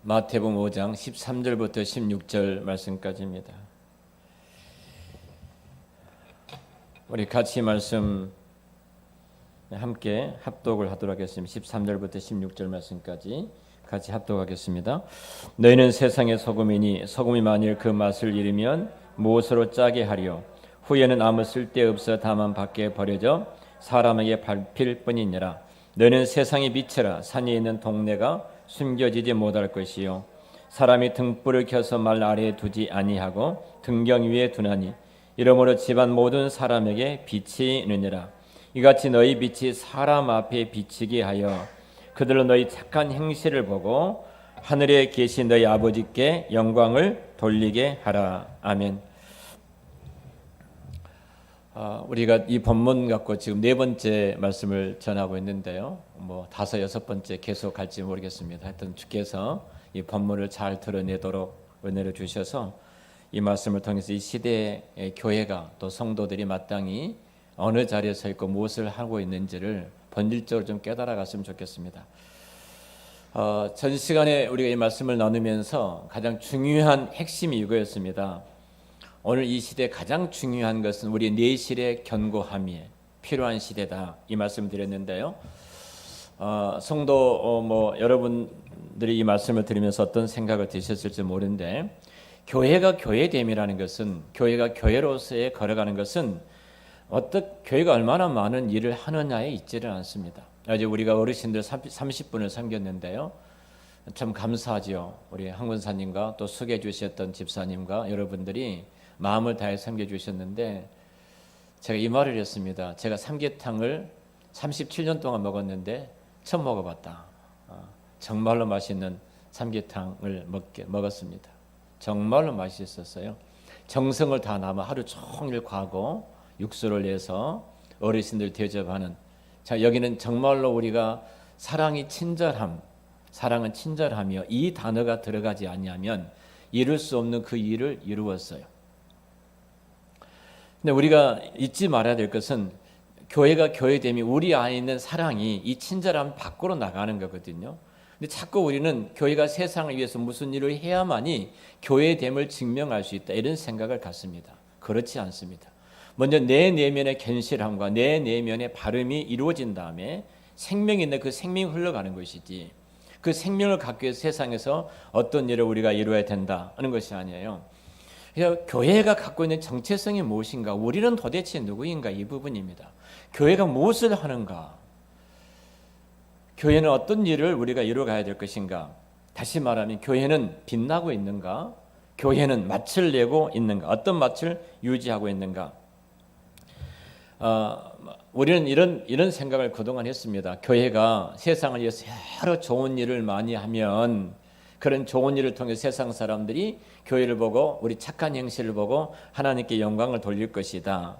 마태복음 5장 13절부터 16절 말씀까지입니다. 우리 같이 말씀 함께 합독을 하도록 하겠습니다. 13절부터 16절 말씀까지 같이 합독하겠습니다. 너희는 세상의 소금이니 소금이 만일 그 맛을 잃으면 무엇으로 짜게 하리요? 후에는 아무 쓸데없어 다만 밖에 버려져 사람에게 밟힐 뿐이니라. 너희는 세상의 빛이라. 산에 있는 동네가 숨겨지지 못할 것이요, 사람이 등불을 켜서 말 아래에 두지 아니하고 등경 위에 두나니 이러므로 집안 모든 사람에게 빛이 있느니라. 이같이 너희 빛이 사람 앞에 비치게 하여 그들로 너희 착한 행실을 보고 하늘에 계신 너희 아버지께 영광을 돌리게 하라. 아멘. 우리가 이 본문 갖고 지금 네 번째 말씀을 전하고 있는데요. 다섯 여섯 번째 계속 갈지 모르겠습니다. 하여튼 주께서 이 본문을 잘 드러내도록 은혜를 주셔서 이 말씀을 통해서 이 시대의 교회가 또 성도들이 마땅히 어느 자리에 서 있고 무엇을 하고 있는지를 본질적으로 좀 깨달아 갔으면 좋겠습니다. 전 시간에 우리가 이 말씀을 나누면서 가장 중요한 핵심이 이거였습니다. 오늘 이 시대에 가장 중요한 것은 우리 내실의 견고함이 필요한 시대다, 이 말씀을 드렸는데요. 성도 여러분들이 이 말씀을 들으면서 어떤 생각을 드셨을지 모르는데, 교회가 교회됨이라는 것은, 교회가 교회로서의 걸어가는 것은 교회가 얼마나 많은 일을 하느냐에 있지를 않습니다. 어제 우리가 어르신들 30분을 섬겼는데요. 참 감사하지요. 우리 황군사님과 또 소개해 주셨던 집사님과 여러분들이 마음을 다해 섬겨주셨는데, 제가 이 말을 했습니다. 제가 삼계탕을 37년 동안 먹었는데 처음 먹어봤다. 정말로 맛있는 삼계탕을 먹었습니다. 정말로 맛있었어요. 정성을 다 남아 하루 종일 과고 육수를 내서 어르신들 대접하는, 자, 여기는 정말로 우리가 사랑은 친절함이요, 이 단어가 들어가지 아니하면 이룰 수 없는 그 일을 이루었어요. 근데 우리가 잊지 말아야 될 것은, 교회가 교회됨이 우리 안에 있는 사랑이, 이 친절함 밖으로 나가는 거거든요. 근데 자꾸 우리는 교회가 세상을 위해서 무슨 일을 해야만이 교회됨을 증명할 수 있다, 이런 생각을 갖습니다. 그렇지 않습니다. 먼저 내 내면의 견실함과 내 내면의 발음이 이루어진 다음에 생명이 있는 그 생명이 흘러가는 것이지, 그 생명을 갖기 위해서 세상에서 어떤 일을 우리가 이루어야 된다 하는 것이 아니에요. 그러니까 교회가 갖고 있는 정체성이 무엇인가, 우리는 도대체 누구인가, 이 부분입니다. 교회가 무엇을 하는가, 교회는 어떤 일을 우리가 이루어가야 될 것인가, 다시 말하면 교회는 빛나고 있는가, 교회는 맛을 내고 있는가, 어떤 맛을 유지하고 있는가. 우리는 이런 생각을 그동안 했습니다. 교회가 세상을 위해서 여러 좋은 일을 많이 하면 그런 좋은 일을 통해 세상 사람들이 교회를 보고 우리 착한 행실을 보고 하나님께 영광을 돌릴 것이다.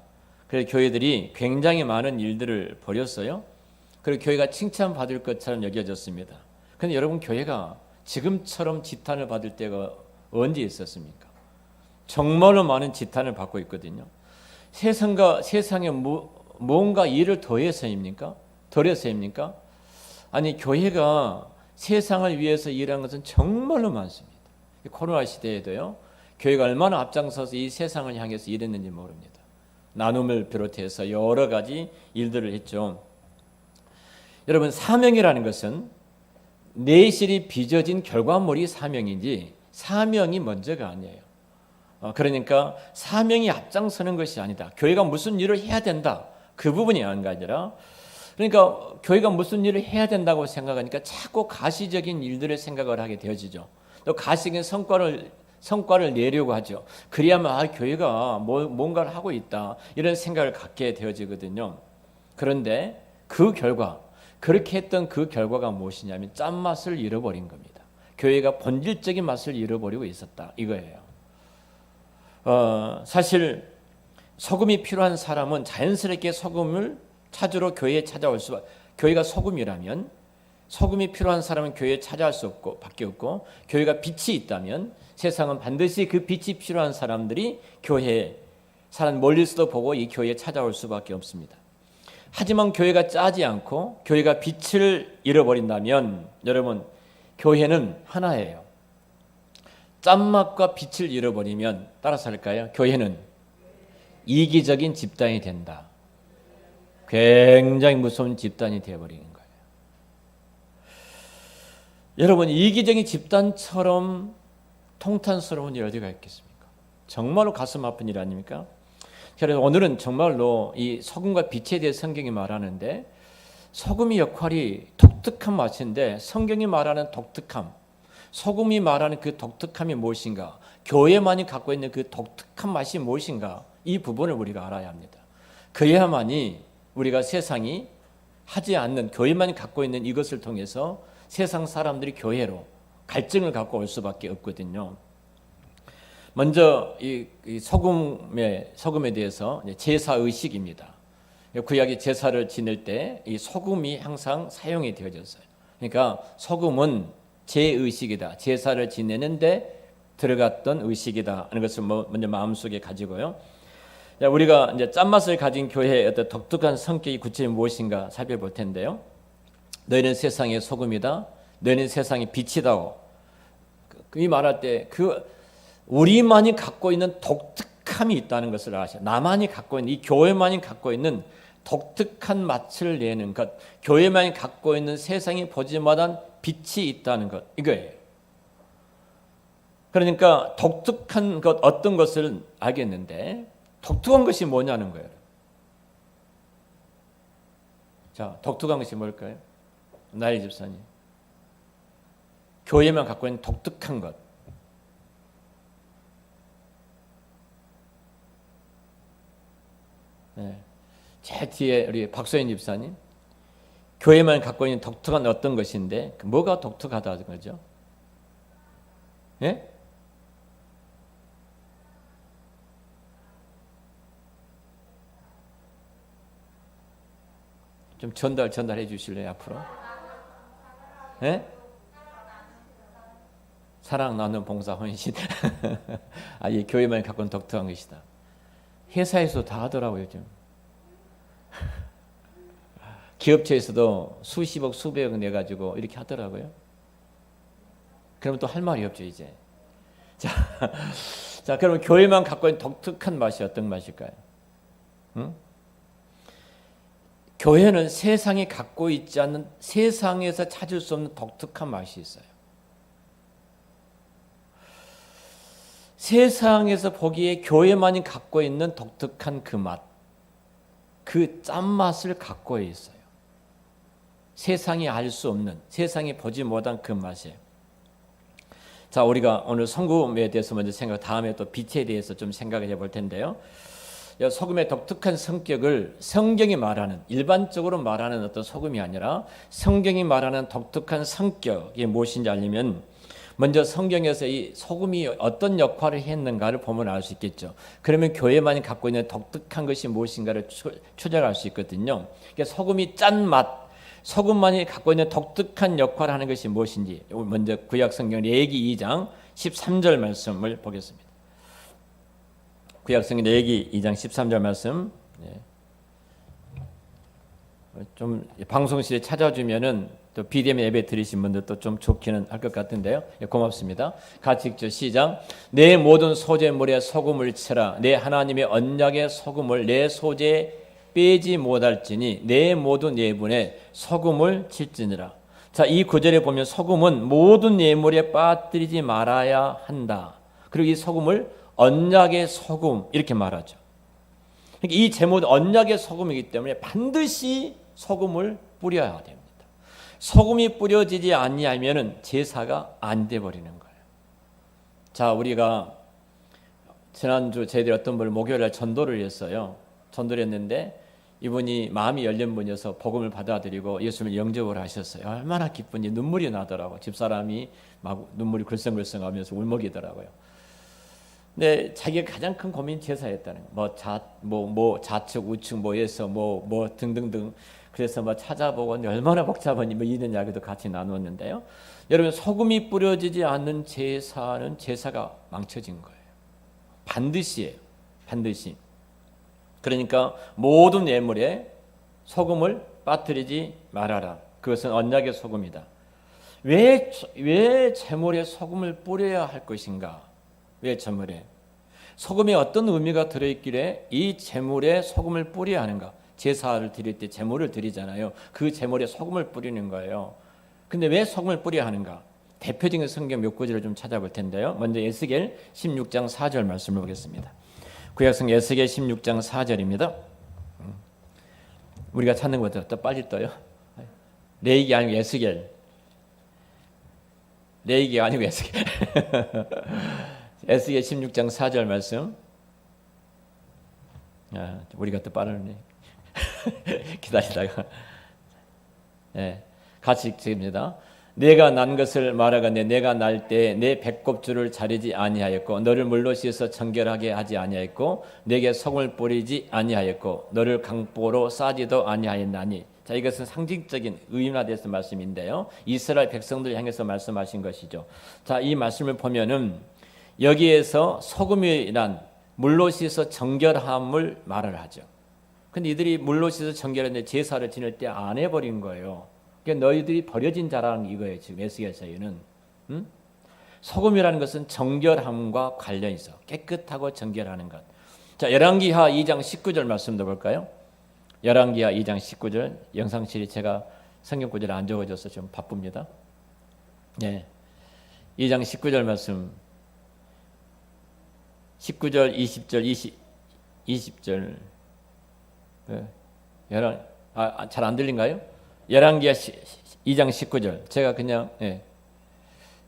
그래서 교회들이 굉장히 많은 일들을 벌였어요. 그리고 교회가 칭찬받을 것처럼 여겨졌습니다. 그런데 여러분, 교회가 지금처럼 지탄을 받을 때가 언제 있었습니까? 정말로 많은 지탄을 받고 있거든요. 세상에 뭔가 일을 더해서입니까? 덜해서입니까? 아니, 교회가 세상을 위해서 일한 것은 정말로 많습니다. 코로나 시대에도요, 교회가 얼마나 앞장서서 이 세상을 향해서 일했는지 모릅니다. 나눔을 비롯해서 여러 가지 일들을 했죠. 여러분, 사명이라는 것은 내실이 빚어진 결과물이 사명이지 사명이 먼저가 아니에요. 그러니까 사명이 앞장서는 것이 아니다. 교회가 무슨 일을 해야 된다, 그 부분이 아니라, 그러니까 교회가 무슨 일을 해야 된다고 생각하니까 자꾸 가시적인 일들을 생각을 하게 되어지죠. 또 가시적인 성과를 내려고 하죠. 그래야만 교회가 뭔가를 하고 있다, 이런 생각을 갖게 되어지거든요. 그런데 그 결과, 그렇게 했던 그 결과가 무엇이냐면 짠맛을 잃어버린 겁니다. 교회가 본질적인 맛을 잃어버리고 있었다, 이거예요. 사실 소금이 필요한 사람은 자연스럽게 소금을 찾으러 교회에 찾아올 수밖에. 교회가 소금이라면, 소금이 필요한 사람은 교회에 찾아올 수 없고 밖에 없고, 교회가 빛이 있다면 세상은 반드시 그 빛이 필요한 사람들이 교회에, 사람 멀리서도 보고 이 교회에 찾아올 수밖에 없습니다. 하지만 교회가 짜지 않고 교회가 빛을 잃어버린다면, 여러분, 교회는 하나예요. 짠맛과 빛을 잃어버리면 따라서 할까요? 교회는 이기적인 집단이 된다. 굉장히 무서운 집단이 되어버리는 거예요. 여러분, 이기적인 집단처럼 통탄스러운 일이 어디가 있겠습니까? 정말로 가슴 아픈 일 아닙니까? 그래서 오늘은 정말로 이 소금과 빛에 대해 성경이 말하는데, 소금의 역할이 독특한 맛인데 성경이 말하는 독특함, 소금이 말하는 그 독특함이 무엇인가, 교회만이 갖고 있는 그 독특한 맛이 무엇인가, 이 부분을 우리가 알아야 합니다. 그래야만이 우리가 세상이 하지 않는, 교회만이 갖고 있는 이것을 통해서 세상 사람들이 교회로 갈증을 갖고 올 수밖에 없거든요. 먼저 이 소금에 대해서 제사 의식입니다. 구약의 제사를 지낼 때 이 소금이 항상 사용이 되어졌어요. 그러니까 소금은 제의식이다. 제사를 지내는데 들어갔던 의식이다 하는 것을 먼저 마음속에 가지고요. 우리가 이제 짠맛을 가진 교회의 어떤 독특한 성격이 구체적으로 무엇인가 살펴볼 텐데요. 너희는 세상의 소금이다. 너희는 세상의 빛이다고. 이 말할 때 우리만이 갖고 있는 독특함이 있다는 것을 아셔요. 나만이 갖고 있는, 이 교회만이 갖고 있는 독특한 맛을 내는 것, 교회만이 갖고 있는 세상이 보지 못한 빛이 있다는 것, 이거예요. 그러니까 독특한 것, 어떤 것을 알겠는데 독특한 것이 뭐냐는 거예요. 자, 독특한 것이 뭘까요? 나의 집사님, 교회만 갖고 있는 독특한 것. 네. 제 뒤에 우리 박소연 집사님, 교회만 갖고 있는 독특한 어떤 것인데 뭐가 독특하다는 거죠? 예? 좀 전달해 주실래요, 앞으로? 예? 사랑, 나눔, 봉사, 헌신. 이 교회만 갖고 있는 독특한 것이다. 회사에서 다 하더라고요, 요즘. 기업체에서도 수십억, 수백억 내가지고 이렇게 하더라고요. 그러면 또 할 말이 없죠, 이제. 자, 그러면 교회만 갖고 있는 독특한 맛이 어떤 맛일까요? 응? 교회는 세상이 갖고 있지 않는, 세상에서 찾을 수 없는 독특한 맛이 있어요. 세상에서 보기에 교회만이 갖고 있는 독특한 그 맛, 그 짠맛을 갖고 있어요. 세상이 알 수 없는, 세상이 보지 못한 그 맛이에요. 자, 우리가 오늘 소금에 대해서 먼저 다음에 또 빛에 대해서 좀 생각을 해볼 텐데요. 소금의 독특한 성격을 성경이 말하는, 일반적으로 말하는 어떤 소금이 아니라 성경이 말하는 독특한 성격이 무엇인지 알려면 먼저 성경에서 이 소금이 어떤 역할을 했는가를 보면 알 수 있겠죠. 그러면 교회만이 갖고 있는 독특한 것이 무엇인가를 추적할 수 있거든요. 그러니까 소금이 짠 맛, 소금만이 갖고 있는 독특한 역할을 하는 것이 무엇인지 먼저 구약 성경 레위기 2장 13절 말씀을 보겠습니다. 구약 성경 레위기 2장 13절 말씀. 좀 방송실에 찾아주면은 또 BDM 예배 드리신 분들도 좀 좋기는 할 것 같은데요. 고맙습니다. 같이 읽죠. 시작. 내 모든 소재물에 소금을 치라. 내 하나님의 언약의 소금을 내 소재에 빼지 못할지니 내 모든 예물에 소금을 칠지니라. 자, 이 구절에 보면 소금은 모든 예물에 빠뜨리지 말아야 한다. 그리고 이 소금을 언약의 소금 이렇게 말하죠. 그러니까 이 제목은 언약의 소금이기 때문에 반드시 소금을 뿌려야 됩니다. 소금이 뿌려지지 아니하면 제사가 안 돼 버리는 거예요. 자, 우리가 지난주 저희들이 어떤 분을 목요일날 전도를 했어요. 전도를 했는데 이분이 마음이 열린 분이어서 복음을 받아들이고 예수님을 영접을 하셨어요. 얼마나 기쁜지 눈물이 나더라고요. 집사람이 막 눈물이 글썽글썽하면서 울먹이더라고요. 근데 자기가 가장 큰 고민이 제사였다는 거예요. 좌측 우측 뭐해서 뭐 등등등. 그래서 찾아보고 얼마나 복잡한지 이런 이야기도 같이 나누었는데요. 여러분, 소금이 뿌려지지 않는 제사는 제사가 망쳐진 거예요. 반드시예요. 반드시. 그러니까 모든 예물에 소금을 빠뜨리지 말아라. 그것은 언약의 소금이다. 왜 제물에 소금을 뿌려야 할 것인가? 왜 제물에? 소금이 어떤 의미가 들어있길래 이 제물에 소금을 뿌려야 하는가? 제사를 드릴 때 제물을 드리잖아요. 그 제물에 소금을 뿌리는 거예요. 근데 왜 소금을 뿌려야 하는가? 대표적인 성경 몇 구절을 좀 찾아볼 텐데요. 먼저 에스겔 16장 4절 말씀을 보겠습니다. 구약성 에스겔 16장 4절입니다. 우리가 찾는 것보다 더 빨리 떠요. 레이기 아니고 에스겔. 레이기 아니고 에스겔. 에스겔 16장 4절 말씀. 우리가 더 빠르네. 기다리다가. 네, 같이 읽습니다. 내가 난 것을 말하건대 내가 날 때 내 배꼽줄을 자르지 아니하였고 너를 물로 씻어 정결하게 하지 아니하였고 내게 소금을 뿌리지 아니하였고 너를 강보로 싸지도 아니하였나니. 자, 이것은 상징적인 의인화돼서 말씀인데요. 이스라엘 백성들 향해서 말씀하신 것이죠. 자, 이 말씀을 보면은 여기에서 소금이란 물로 씻어 정결함을 말을 하죠. 근데 이들이 물로 씻어 정결했는데 제사를 지낼 때 안 해버린 거예요. 그러니까 너희들이 버려진 자라는 이거예요. 지금 에스겔서에는 소금이라는 것은 정결함과 관련이 있어. 깨끗하고 정결하는 것. 자, 열왕기하 2장 19절 말씀도 볼까요? 열왕기하 2장 19절. 영상실이 제가 성경 구절을 안 적어줘서 좀 바쁩니다. 네, 2장 19절 말씀. 19절, 20절, 20절. 잘 안 들린가요? 열왕기하 2장 19절. 제가 그냥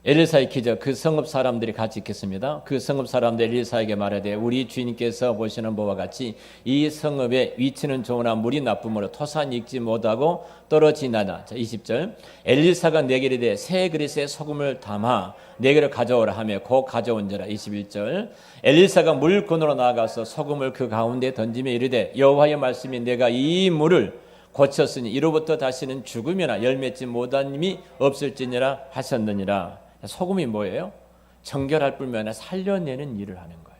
엘리사의 기적, 그 성읍 사람들이 같이 읽겠습니다. 그 성읍 사람들 엘리사에게 말하되 우리 주인께서 보시는 바와 같이 이 성읍의 위치는 좋으나 물이 나쁨으로 토산이 익지 못하고 떨어지나다. 자, 20절. 엘리사가 내게 이르되 새 그릇에 소금을 담아 내게로 가져오라 하며 곧 가져온지라. 21절. 엘리사가 물건으로 나아가서 소금을 그 가운데 던지며 이르되 여호와의 말씀이 내가 이 물을 고쳤으니 이로부터 다시는 죽으면 열 맺지 못한 힘이 없을지니라 하셨느니라. 소금이 뭐예요? 정결할 뿐만 아니라 살려내는 일을 하는 거예요.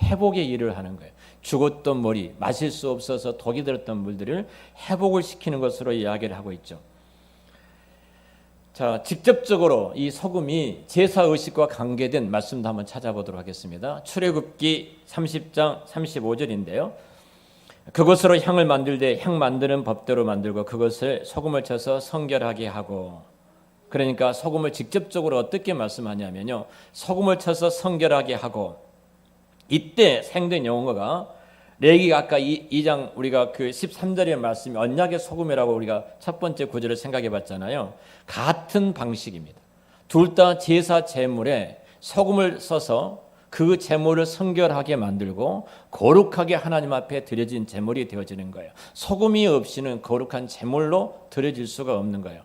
회복의 일을 하는 거예요. 죽었던 물이 마실 수 없어서 독이 들었던 물들을 회복을 시키는 것으로 이야기를 하고 있죠. 자, 직접적으로 이 소금이 제사 의식과 관계된 말씀도 한번 찾아보도록 하겠습니다. 출애굽기 30장 35절인데요. 그것으로 향을 만들되 향 만드는 법대로 만들고 그것을 소금을 쳐서 성결하게 하고. 그러니까 소금을 직접적으로 어떻게 말씀하냐면요, 소금을 쳐서 성결하게 하고. 이때 사용된 용어가 레위기가 아까 2장 우리가 그 13절의 말씀이 언약의 소금이라고 우리가 첫 번째 구절을 생각해 봤잖아요. 같은 방식입니다. 둘 다 제사 제물에 소금을 써서 그 제물을 성결하게 만들고 거룩하게 하나님 앞에 드려진 제물이 되어지는 거예요. 소금이 없이는 거룩한 제물로 드려질 수가 없는 거예요.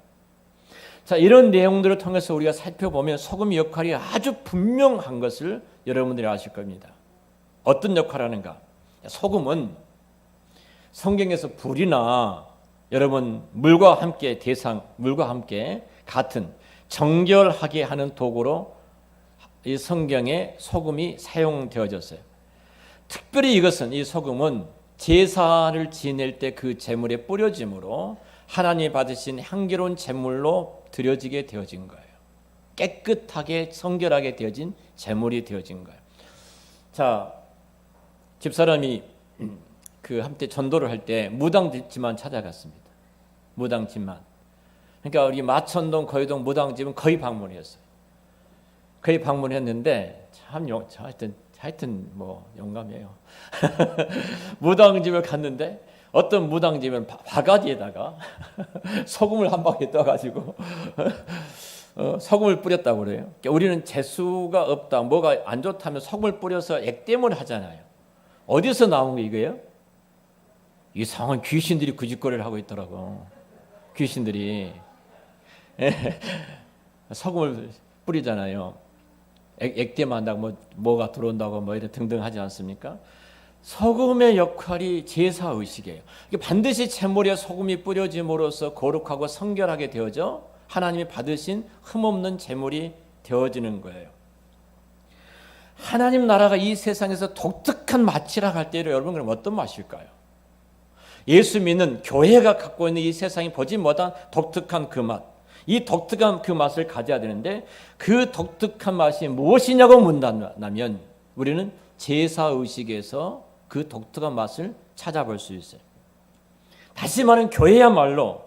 자, 이런 내용들을 통해서 우리가 살펴보면 소금의 역할이 아주 분명한 것을 여러분들이 아실 겁니다. 어떤 역할을 하는가? 소금은 성경에서 불이나 여러분 물과 함께 물과 함께 같은 정결하게 하는 도구로 이 성경에 소금이 사용되어졌어요. 특별히 이 소금은 제사를 지낼 때 그 제물에 뿌려짐으로 하나님이 받으신 향기로운 제물로 드려지게 되어진 거예요. 깨끗하게 성결하게 되어진 제물이 되어진 거예요. 자, 집사람이 그 한때 전도를 할 때 무당집만 찾아갔습니다. 무당집만. 그러니까 우리 마천동, 거의동 무당집은 거의 방문했어요. 거의 방문했는데 하여튼 뭐 용감해요. 무당집을 갔는데 어떤 무당집은 바가지에다가 소금을 한 방에 떠가지고 소금을 뿌렸다고 그래요. 그러니까 우리는 재수가 없다, 뭐가 안 좋다면 소금을 뿌려서 액땜을 하잖아요. 어디서 나온 게 이거예요? 이상한 귀신들이 그 짓거리를 하고 있더라고. 귀신들이 소금을 뿌리잖아요. 액땜한다고 뭐가 들어온다고 뭐 이런 등등 하지 않습니까? 소금의 역할이 제사 의식이에요. 반드시 제물에 소금이 뿌려짐으로써 거룩하고 성결하게 되어져 하나님이 받으신 흠없는 제물이 되어지는 거예요. 하나님 나라가 이 세상에서 독특한 맛이라고 할 때 여러분 그럼 어떤 맛일까요? 예수 믿는 교회가 갖고 있는 이 세상이 보지 못한 독특한 그 맛. 이 독특한 그 맛을 가져야 되는데 그 독특한 맛이 무엇이냐고 묻는다면 우리는 제사의식에서 그 독특한 맛을 찾아볼 수 있어요. 다시 말하면 교회야말로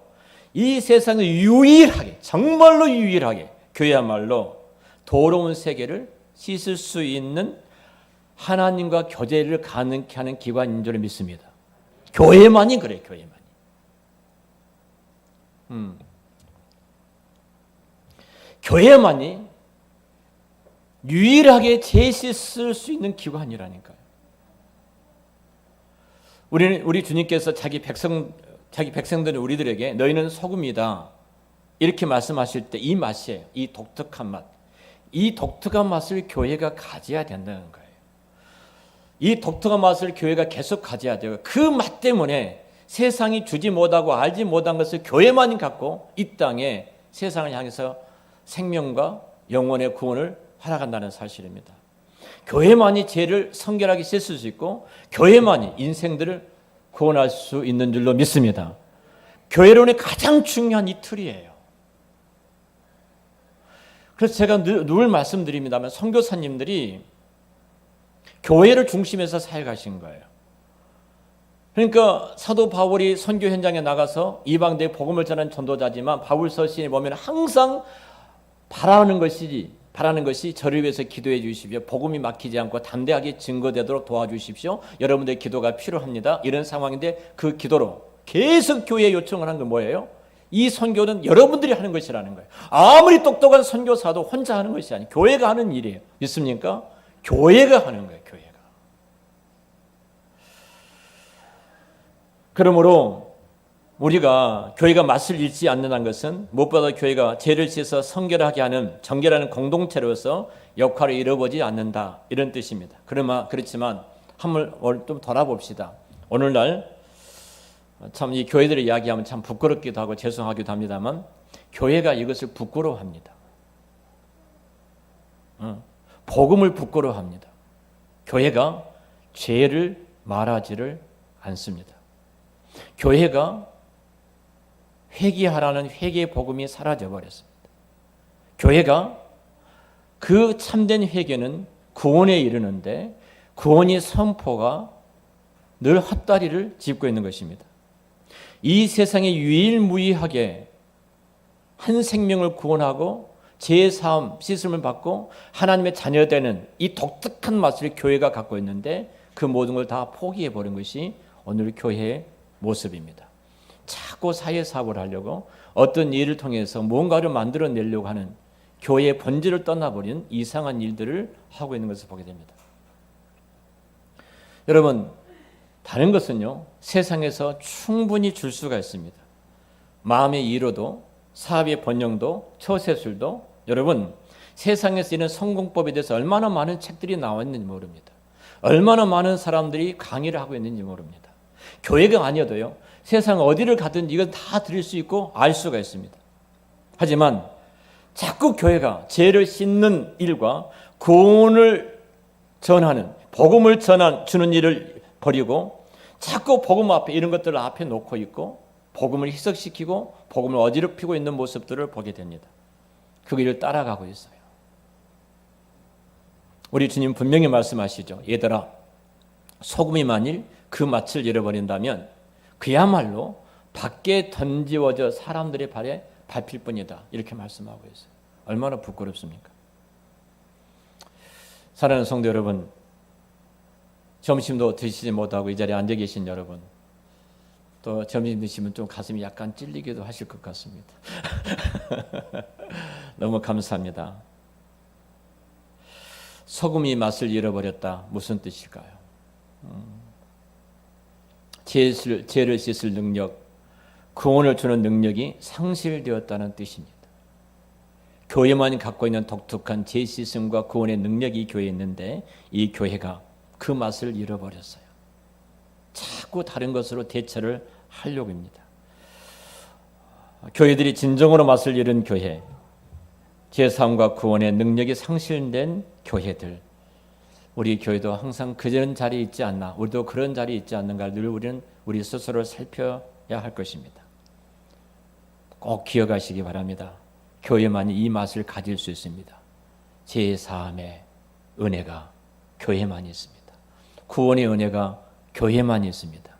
이 세상에 유일하게, 정말로 유일하게 교회야말로 더러운 세계를 씻을 수 있는 하나님과 교제를 가능케 하는 기관인 줄 믿습니다. 교회만이 그래요. 교회만이. 교회만이 유일하게 죄 씻을 수 있는 기관이라니까요. 우리 주님께서 자기 백성들은 우리들에게 너희는 소금이다 이렇게 말씀하실 때 이 맛이에요. 이 독특한 맛. 이 독특한 맛을 교회가 가져야 된다는 거예요. 이 독특한 맛을 교회가 계속 가져야 돼요. 그 맛 때문에 세상이 주지 못하고 알지 못한 것을 교회만이 갖고 이 땅에 세상을 향해서 생명과 영혼의 구원을 살아간다는 사실입니다. 교회만이 죄를 성결하게 씻을 수 있고 교회만이 인생들을 구원할 수 있는 줄로 믿습니다. 교회론의 가장 중요한 이 틀이에요. 그래서 제가 늘 말씀드립니다만 선교사님들이 교회를 중심에서 사역하신 거예요. 그러니까 사도 바울이 선교 현장에 나가서 이방대에 복음을 전하는 전도자지만 바울 서신에 보면 항상 바라는 것이 저를 위해서 기도해 주십시오. 복음이 막히지 않고 담대하게 증거되도록 도와주십시오. 여러분들의 기도가 필요합니다. 이런 상황인데 그 기도로 계속 교회에 요청을 한 건 뭐예요? 이 선교는 여러분들이 하는 것이라는 거예요. 아무리 똑똑한 선교사도 혼자 하는 것이 아니에요. 교회가 하는 일이에요. 믿습니까? 교회가 하는 거예요. 교회가. 그러므로 우리가 교회가 맛을 잃지 않는다는 것은 무엇보다 교회가 죄를 씻어 성결하게 하는 정결하는 공동체로서 역할을 잃어버리지 않는다 이런 뜻입니다. 그렇지만 한번 좀 돌아봅시다. 오늘날 참 이 교회들의 이야기하면 참 부끄럽기도 하고 죄송하기도 합니다만 교회가 이것을 부끄러워합니다. 복음을 부끄러워합니다. 교회가 죄를 말하지를 않습니다. 교회가 회개하라는 회개의 복음이 사라져버렸습니다. 교회가 그 참된 회개는 구원에 이르는데 구원의 선포가 늘 헛다리를 짚고 있는 것입니다. 이 세상에 유일무이하게 한 생명을 구원하고 제사함, 씻음을 받고 하나님의 자녀되는 이 독특한 맛을 교회가 갖고 있는데 그 모든 걸 다 포기해버린 것이 오늘 교회의 모습입니다. 자꾸 사회사업을 하려고 어떤 일을 통해서 무언가를 만들어내려고 하는 교회의 본질을 떠나버린 이상한 일들을 하고 있는 것을 보게 됩니다. 여러분, 다른 것은요, 세상에서 충분히 줄 수가 있습니다. 마음의 이로도, 사업의 번영도, 처세술도, 여러분, 세상에서 이런 성공법에 대해서 얼마나 많은 책들이 나와 있는지 모릅니다. 얼마나 많은 사람들이 강의를 하고 있는지 모릅니다. 교회가 아니어도요, 세상 어디를 가든지 이건 다 들을 수 있고 알 수가 있습니다. 하지만 자꾸 교회가 죄를 씻는 일과 구원을 전하는, 복음을 주는 일을 버리고 자꾸 복음 앞에 이런 것들을 앞에 놓고 있고 복음을 희석시키고 복음을 어지럽히고 있는 모습들을 보게 됩니다. 그 길을 따라가고 있어요. 우리 주님 분명히 말씀하시죠. 얘들아, 소금이 만일 그 맛을 잃어버린다면 그야말로 밖에 던지워져 사람들의 발에 밟힐 뿐이다. 이렇게 말씀하고 있어요. 얼마나 부끄럽습니까? 사랑하는 성도 여러분, 점심도 드시지 못하고 이 자리에 앉아 계신 여러분, 또 점심 드시면 좀 가슴이 약간 찔리기도 하실 것 같습니다. 너무 감사합니다. 소금이 맛을 잃어버렸다. 무슨 뜻일까요? 죄를 씻을 능력, 구원을 주는 능력이 상실되었다는 뜻입니다. 교회만 갖고 있는 독특한 죄 씻음과 구원의 능력이 교회에 있는데 이 교회가 그 맛을 잃어버렸어요. 자꾸 다른 것으로 대처를 하려고 합니다. 교회들이 진정으로 맛을 잃은 교회, 죄사함과 구원의 능력이 상실된 교회들, 우리 교회도 항상 그런 자리에 있지 않나, 우리도 그런 자리에 있지 않는가 늘 우리는 우리 스스로를 살펴야 할 것입니다. 꼭 기억하시기 바랍니다. 교회만이 이 맛을 가질 수 있습니다. 제4함의 은혜가 교회만이 있습니다. 구원의 은혜가 교회만이 있습니다.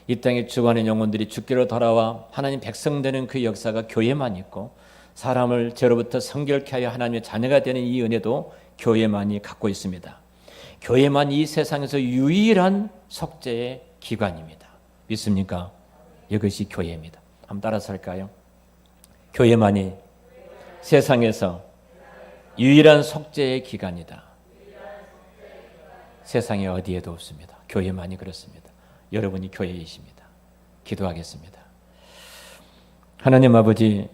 이 땅에 죽어가는 영혼들이 죽기로 돌아와 하나님 백성 되는 그 역사가 교회만 있고, 사람을 죄로부터 성결케 하여 하나님의 자녀가 되는 이 은혜도 교회만이 갖고 있습니다. 교회만 이 세상에서 유일한 속죄의 기관입니다. 믿습니까? 이것이 교회입니다. 한번 따라서 할까요? 교회만이 세상에서 유일한 속죄의 기관이다. 세상에 어디에도 없습니다. 교회만이 그렇습니다. 여러분이 교회이십니다. 기도하겠습니다. 하나님 아버지,